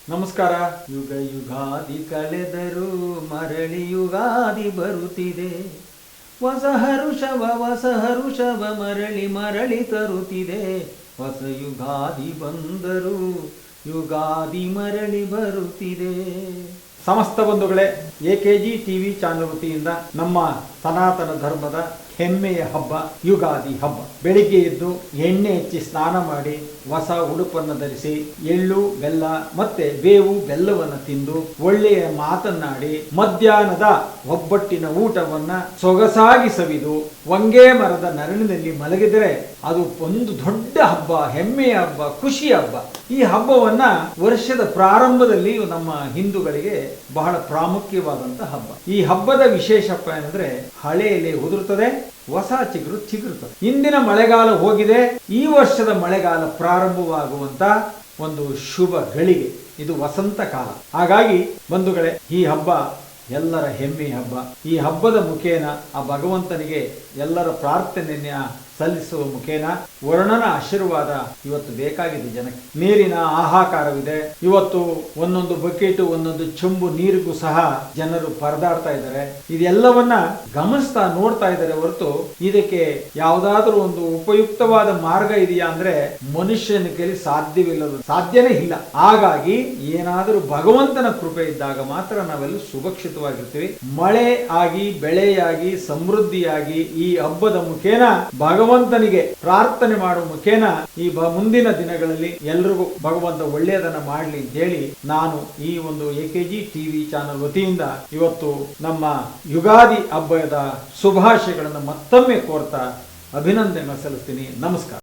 ನಮಸ್ಕಾರ. ಯುಗ ಯುಗಾದಿ ಕಳೆದರೂ ಮರಳಿ ಯುಗಾದಿ ಬರುತ್ತಿದೆ. ಹೊಸ ಹರುಷವ ಮರಳಿ ಮರಳಿ ತರುತ್ತಿದೆ. ಹೊಸ ಯುಗಾದಿ ಬಂದರೂ ಯುಗಾದಿ ಮರಳಿ ಬರುತ್ತಿದೆ. ಸಮಸ್ತ ಬಂಧುಗಳೇ, ಎಕೆಜಿ ಟಿವಿ ಚಾನಲ್ ವತಿಯಿಂದ ನಮ್ಮ ಸನಾತನ ಧರ್ಮದ ಹೆಮ್ಮೆಯ ಹಬ್ಬ ಯುಗಾದಿ ಹಬ್ಬ. ಬೆಳಿಗ್ಗೆ ಎದ್ದು ಎಣ್ಣೆ ಹಚ್ಚಿ ಸ್ನಾನ ಮಾಡಿ ಹೊಸ ಉಡುಪನ್ನು ಧರಿಸಿ ಎಳ್ಳು ಬೆಲ್ಲ ಮತ್ತೆ ಬೇವು ಬೆಲ್ಲವನ್ನು ತಿಂದು ಒಳ್ಳೆಯ ಮಾತನ್ನಾಡಿ ಮಧ್ಯಾಹ್ನದ ಒಬ್ಬಟ್ಟಿನ ಊಟವನ್ನ ಸೊಗಸಾಗಿ ಸವಿದು ವಂಗೆ ಮರದ ನೆರಳಿನಲ್ಲಿ ಮಲಗಿದರೆ ಅದು ಒಂದು ದೊಡ್ಡ ಹಬ್ಬ, ಹೆಮ್ಮೆಯ ಹಬ್ಬ, ಖುಷಿಯ ಹಬ್ಬ. ಈ ಹಬ್ಬವನ್ನ ವರ್ಷದ ಪ್ರಾರಂಭದಲ್ಲಿ ನಮ್ಮ ಹಿಂದೂಗಳಿಗೆ ಬಹಳ ಪ್ರಾಮುಖ್ಯವಾದಂತಹ ಹಬ್ಬ. ಈ ಹಬ್ಬದ ವಿಶೇಷಪ್ಪ ಏನಂದ್ರೆ ಹಳೆ ಎಲೆ ಉದುರುತ್ತದೆ, ಹೊಸ ಚಿಗುರು ಚಿಗುರುತ್ತದೆ. ಇಂದಿನ ಮಳೆಗಾಲ ಹೋಗಿದೆ, ಈ ವರ್ಷದ ಮಳೆಗಾಲ ಪ್ರಾರಂಭವಾಗುವಂತ ಒಂದು ಶುಭ ಗಳಿಗೆ. ಇದು ವಸಂತ ಕಾಲ. ಹಾಗಾಗಿ ಬಂಧುಗಳೇ, ಈ ಹಬ್ಬ ಎಲ್ಲರ ಹೆಮ್ಮೆಯ ಹಬ್ಬ. ಈ ಹಬ್ಬದ ಮುಖೇನ ಆ ಭಗವಂತನಿಗೆ ಎಲ್ಲರ ಪ್ರಾರ್ಥನೆಯನ್ನ ಸಲ್ಲಿಸುವ ಮುಖೇನ ವರ್ಣನ ಆಶೀರ್ವಾದ ಇವತ್ತು ಬೇಕಾಗಿದೆ ಜನಕ್ಕೆ. ನೀರಿನ ಹಾಹಾಕಾರವಿದೆ. ಇವತ್ತು ಒಂದೊಂದು ಬಕೆಟ್ ಒಂದೊಂದು ಚೊಂಬು ನೀರಿಗೂ ಸಹ ಜನರು ಪರದಾಡ್ತಾ ಇದ್ದಾರೆ. ಇದೆಲ್ಲವನ್ನ ಗಮನಿಸ್ತಾ ನೋಡ್ತಾ ಇದ್ದಾರೆ ಹೊರತು ಇದಕ್ಕೆ ಯಾವುದಾದ್ರೂ ಒಂದು ಉಪಯುಕ್ತವಾದ ಮಾರ್ಗ ಇದೆಯಾ ಅಂದ್ರೆ ಮನುಷ್ಯನ ಕೈಲಿ ಸಾಧ್ಯವಿಲ್ಲದು, ಸಾಧ್ಯನೇ ಇಲ್ಲ. ಹಾಗಾಗಿ ಏನಾದರೂ ಭಗವಂತನ ಕೃಪೆ ಇದ್ದಾಗ ಮಾತ್ರ ನಾವೆಲ್ಲ ಸುರಕ್ಷಿತವಾಗಿರ್ತೀವಿ. ಮಳೆ ಆಗಿ ಬೆಳೆಯಾಗಿ ಸಮೃದ್ಧಿಯಾಗಿ ಈ ಹಬ್ಬದ ಮುಖೇನ ಭಗವಂತನಿಗೆ ಪ್ರಾರ್ಥನೆ ಮಾಡುವ ಮುಖೇನ ಈ ಮುಂದಿನ ದಿನಗಳಲ್ಲಿ ಎಲ್ರಿಗೂ ಭಗವಂತ ಒಳ್ಳೆಯದನ್ನ ಮಾಡಲಿ ಅಂತ ಹೇಳಿ ನಾನು ಈ ಒಂದು ಎಕೆಜಿ ಟಿವಿ ಚಾನಲ್ ವತಿಯಿಂದ ಇವತ್ತು ನಮ್ಮ ಯುಗಾದಿ ಹಬ್ಬದ ಶುಭಾಶಯಗಳನ್ನು ಮತ್ತೊಮ್ಮೆ ಕೋರ್ತಾ ಅಭಿನಂದನೆ ಸಲ್ಲಿಸ್ತೀನಿ. ನಮಸ್ಕಾರ.